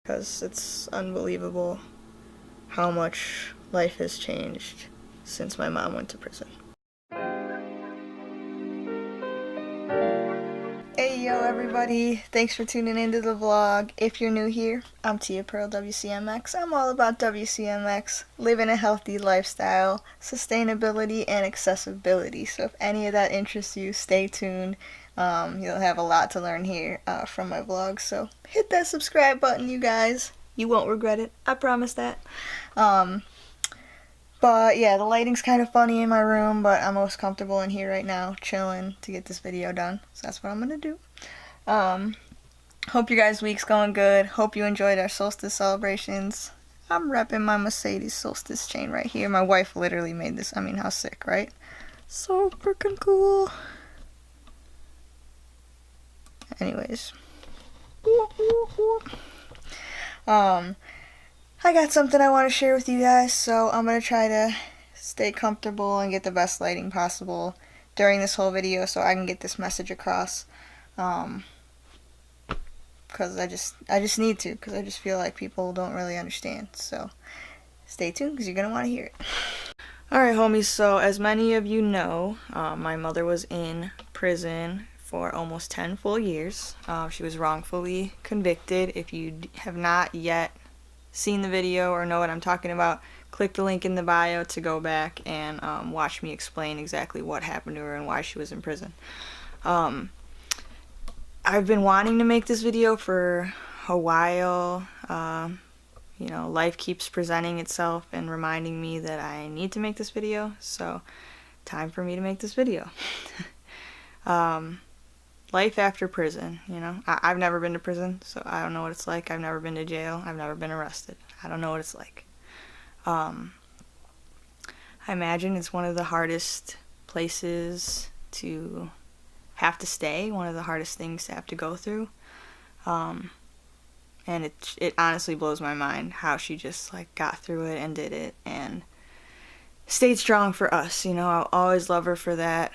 because it's unbelievable how much life has changed since my mom went to prison. Hey yo everybody, thanks for tuning into the vlog. If you're new here, I'm Tia Pearl WCMX. I'm all about WCMX, living a healthy lifestyle, sustainability, and accessibility. So if any of that interests you, stay tuned. You'll have a lot to learn here from my vlog. So hit that subscribe button, you guys. You won't regret it. I promise that. But yeah, the lighting's kind of funny in my room, but I'm most comfortable in here right now, chilling to get this video done. So that's what I'm gonna do. Hope your guys' week's going good. Hope you enjoyed our solstice celebrations. I'm repping my Mercedes solstice chain right here. My wife literally made this. I mean, how sick, right? So freaking cool. Anyways. I got something I want to share with you guys, so I'm going to try to stay comfortable and get the best lighting possible during this whole video so I can get this message across. Because I just need to, because I just feel like people don't really understand. So stay tuned, because you're going to want to hear it. Alright homies, so as many of you know, my mother was in prison for almost 10 full years. She was wrongfully convicted. If you have not yet seen the video or know what I'm talking about, click the link in the bio to go back and watch me explain exactly what happened to her and why she was in prison. I've been wanting to make this video for a while. You know, life keeps presenting itself and reminding me that I need to make this video, so time for me to make this video. Life after prison, you know. I've never been to prison, so I don't know what it's like. I've never been to jail. I've never been arrested. I don't know what it's like. I imagine it's one of the hardest places to have to stay, one of the hardest things to have to go through. And it honestly blows my mind how she just like got through it and did it and stayed strong for us, you know. I'll always love her for that.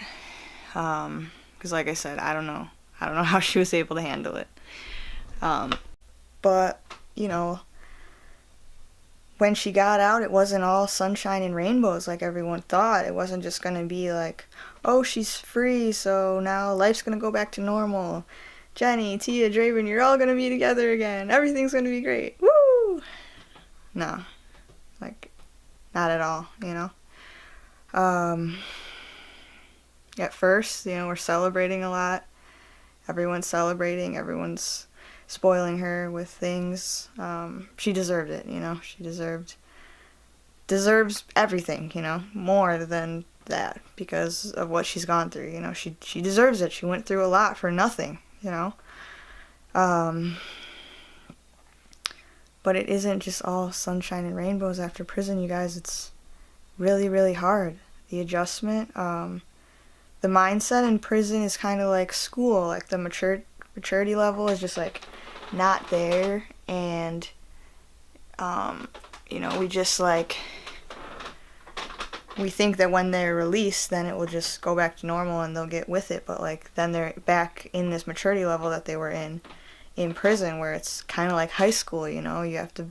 Because like I said, I don't know how she was able to handle it. But, you know, when she got out, it wasn't all sunshine and rainbows like everyone thought. It wasn't just going to be like, oh, she's free, so now life's going to go back to normal. Jenny, Tia, Draven, you're all going to be together again. Everything's going to be great. Woo! No. Like, not at all, you know? At first, you know, we're celebrating a lot. Everyone's celebrating. Everyone's spoiling her with things. She deserved it, you know. She deserves everything, you know, more than that because of what she's gone through, you know. She deserves it. She went through a lot for nothing, you know. But it isn't just all sunshine and rainbows after prison, you guys. It's really, really hard. The adjustment, the mindset in prison is kind of like school. Like the maturity level is just like not there, and you know, we just like we think that when they're released then it will just go back to normal and they'll get with it, but like then they're back in this maturity level that they were in prison, where it's kind of like high school, you know. You have to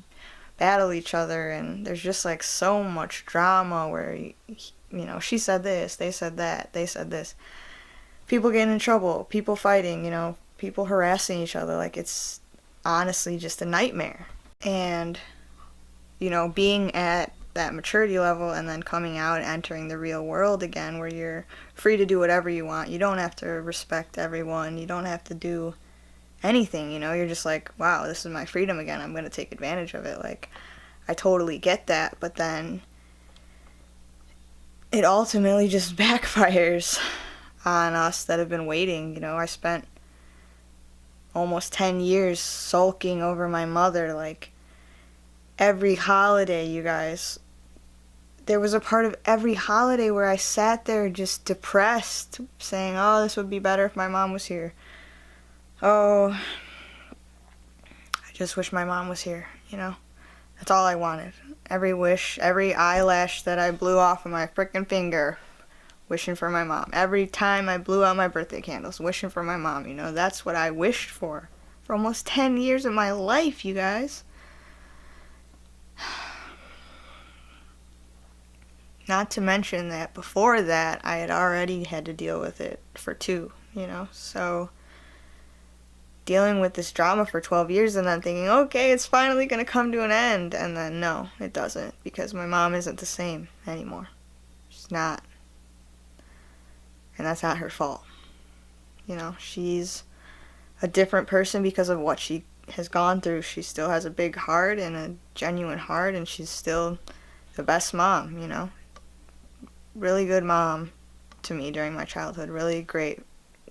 battle each other, and there's just like so much drama where you know, she said this, they said that, they said this. People getting in trouble, people fighting, you know, people harassing each other. Like, it's honestly just a nightmare. And, you know, being at that maturity level and then coming out and entering the real world again, where you're free to do whatever you want. You don't have to respect everyone. You don't have to do anything, you know. You're just like, wow, this is my freedom again. I'm going to take advantage of it. Like, I totally get that, but then it ultimately just backfires on us that have been waiting. You know, I spent almost 10 years sulking over my mother. Like, every holiday, you guys, there was a part of every holiday where I sat there just depressed, saying, oh, this would be better if my mom was here. Oh, I just wish my mom was here, you know. That's all I wanted. Every wish, every eyelash that I blew off of my frickin' finger, wishing for my mom. Every time I blew out my birthday candles, wishing for my mom, you know. That's what I wished for for almost 10 years of my life, you guys. Not to mention that before that, I had already had to deal with it for 2, so dealing with this drama for 12 years and then thinking, okay, it's finally going to come to an end, and then no, it doesn't, because my mom isn't the same anymore. She's not. And that's not her fault. She's a different person because of what she has gone through. She still has a big heart and a genuine heart, and she's still the best mom, Really good mom to me during my childhood. Really great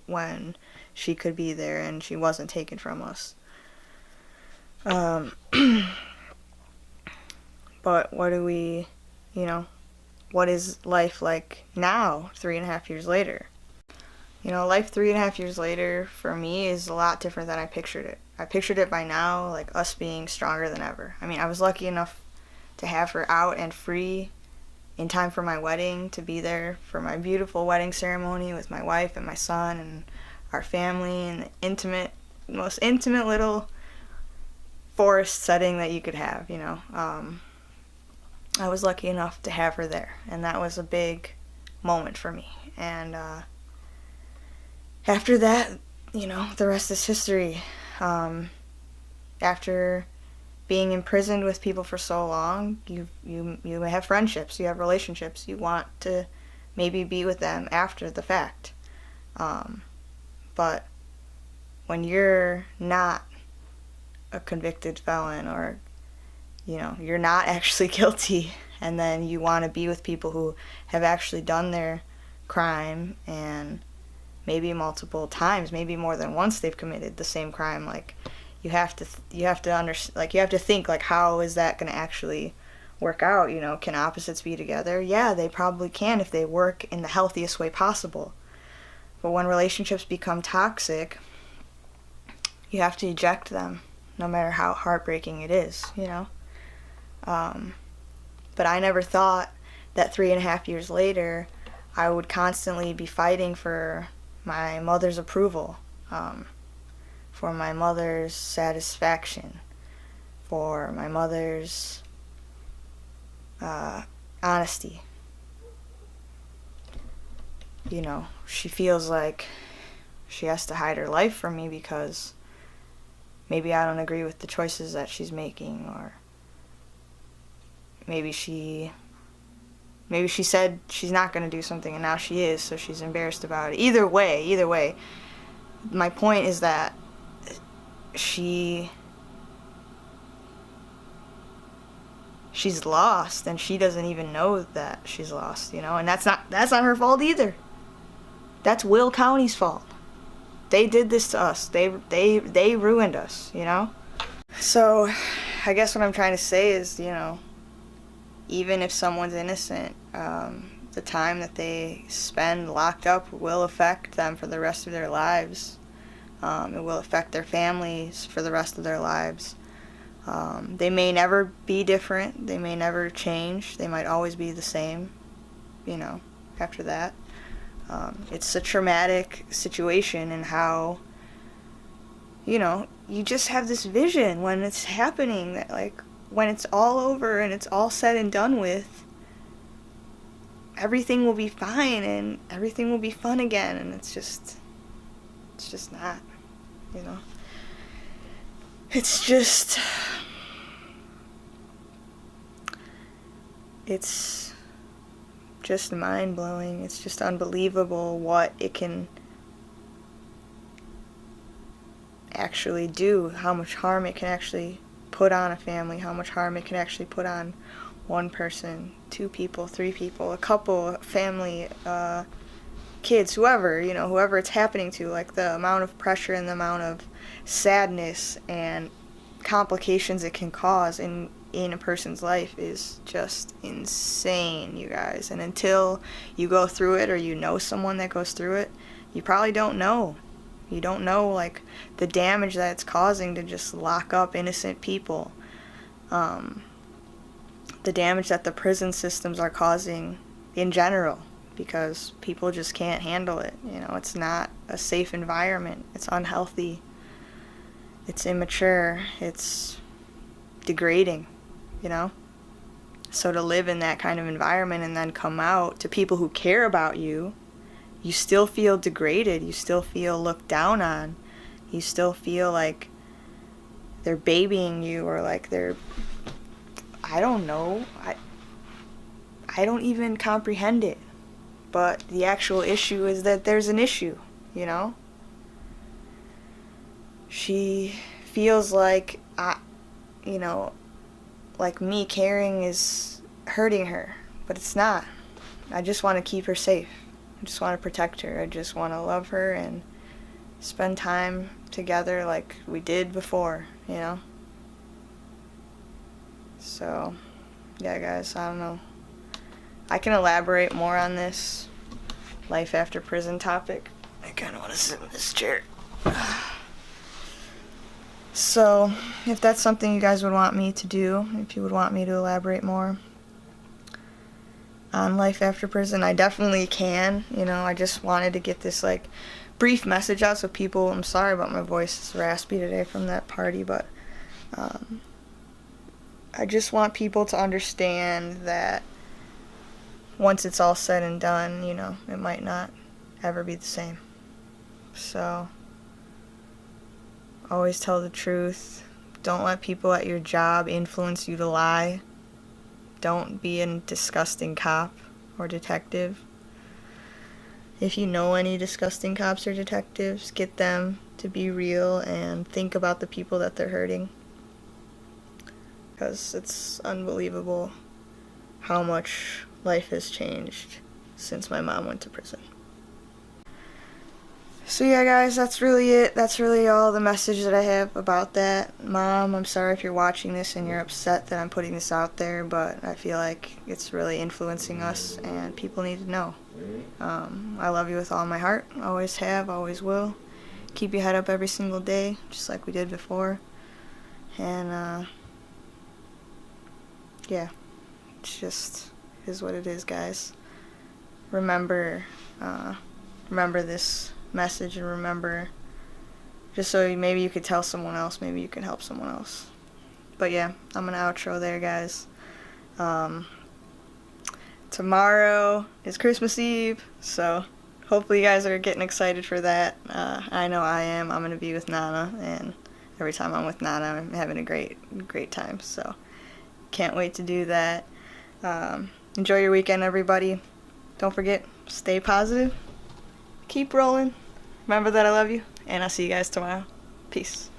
when she could be there and she wasn't taken from us. But what do we, what is life like now, 3.5 years later? Life 3.5 years later for me is a lot different than I pictured it. I pictured it by now, like us being stronger than ever. I mean, I was lucky enough to have her out and free in time for my wedding, to be there for my beautiful wedding ceremony with my wife and my son and our family in the most intimate little forest setting that you could have, I was lucky enough to have her there, and that was a big moment for me. And after that, the rest is history. After being imprisoned with people for so long, you have friendships, you have relationships, you want to maybe be with them after the fact. But when you're not a convicted felon, or you're not actually guilty, and then you want to be with people who have actually done their crime, and maybe multiple times, maybe more than once they've committed the same crime, like you have to think, like, how is that going to actually work out? Can opposites be together? Yeah, they probably can if they work in the healthiest way possible. But when relationships become toxic, you have to eject them, no matter how heartbreaking it is, But I never thought that 3.5 years later, I would constantly be fighting for my mother's approval, for my mother's satisfaction, for my mother's honesty. She feels like she has to hide her life from me because maybe I don't agree with the choices that she's making, or maybe she said she's not going to do something and now she is, so she's embarrassed about it. Either way, my point is that she's lost, and she doesn't even know that she's lost, and that's not her fault either. That's Will County's fault. They did this to us. They ruined us, So I guess what I'm trying to say is, even if someone's innocent, the time that they spend locked up will affect them for the rest of their lives. It will affect their families for the rest of their lives. They may never be different. They may never change. They might always be the same, after that. It's a traumatic situation, and how, you just have this vision when it's happening that, like, when it's all over and it's all said and done with, everything will be fine and everything will be fun again, and it's just not, It's just mind-blowing. It's just unbelievable what it can actually do, how much harm it can actually put on a family, how much harm it can actually put on one person, 2 people, 3 people, a couple, family, kids, whoever it's happening to. Like, the amount of pressure and the amount of sadness and complications it can cause in a person's life is just insane, you guys. And until you go through it, or you know someone that goes through it, you probably don't know. You don't know, like, the damage that it's causing to just lock up innocent people. The damage that the prison systems are causing in general, because people just can't handle it. It's not a safe environment. It's unhealthy. It's immature. It's degrading, you know? So to live in that kind of environment and then come out to people who care about you, you still feel degraded. You still feel looked down on. You still feel like they're babying you, or like they're, I don't know. I don't even comprehend it. But the actual issue is that there's an issue, you know? She feels like, like me caring is hurting her, but it's not. I just want to keep her safe. I just want to protect her. I just want to love her and spend time together like we did before, you know? So, yeah, guys, I don't know. I can elaborate more on this life after prison topic. I kind of want to sit in this chair. So, if that's something you guys would want me to do, if you would want me to elaborate more on life after prison, I definitely can. You know, I just wanted to get this, like, brief message out so people, I'm sorry about my voice, it's raspy today from that party, but I just want people to understand that once it's all said and done, you know, it might not ever be the same. So, always tell the truth. Don't let people at your job influence you to lie. Don't be a disgusting cop or detective. If you know any disgusting cops or detectives, get them to be real and think about the people that they're hurting. Because it's unbelievable how much life has changed since my mom went to prison. So yeah, guys, that's really it. That's really all the message that I have about that. Mom, I'm sorry if you're watching this and you're upset that I'm putting this out there, but I feel like it's really influencing us and people need to know. I love you with all my heart. Always have, always will. Keep your head up every single day, just like we did before. And, yeah, it's just is what it is, guys. Remember this message, and remember, just so maybe you could tell someone else, maybe you can help someone else. But yeah, I'm gonna outro there, guys. Tomorrow is Christmas Eve, so hopefully you guys are getting excited for that. I know I am. I'm gonna be with Nana, and every time I'm with Nana, I'm having a great time, so can't wait to do that. Enjoy your weekend, everybody. Don't forget, stay positive, keep rolling, remember that I love you, and I'll see you guys tomorrow. Peace.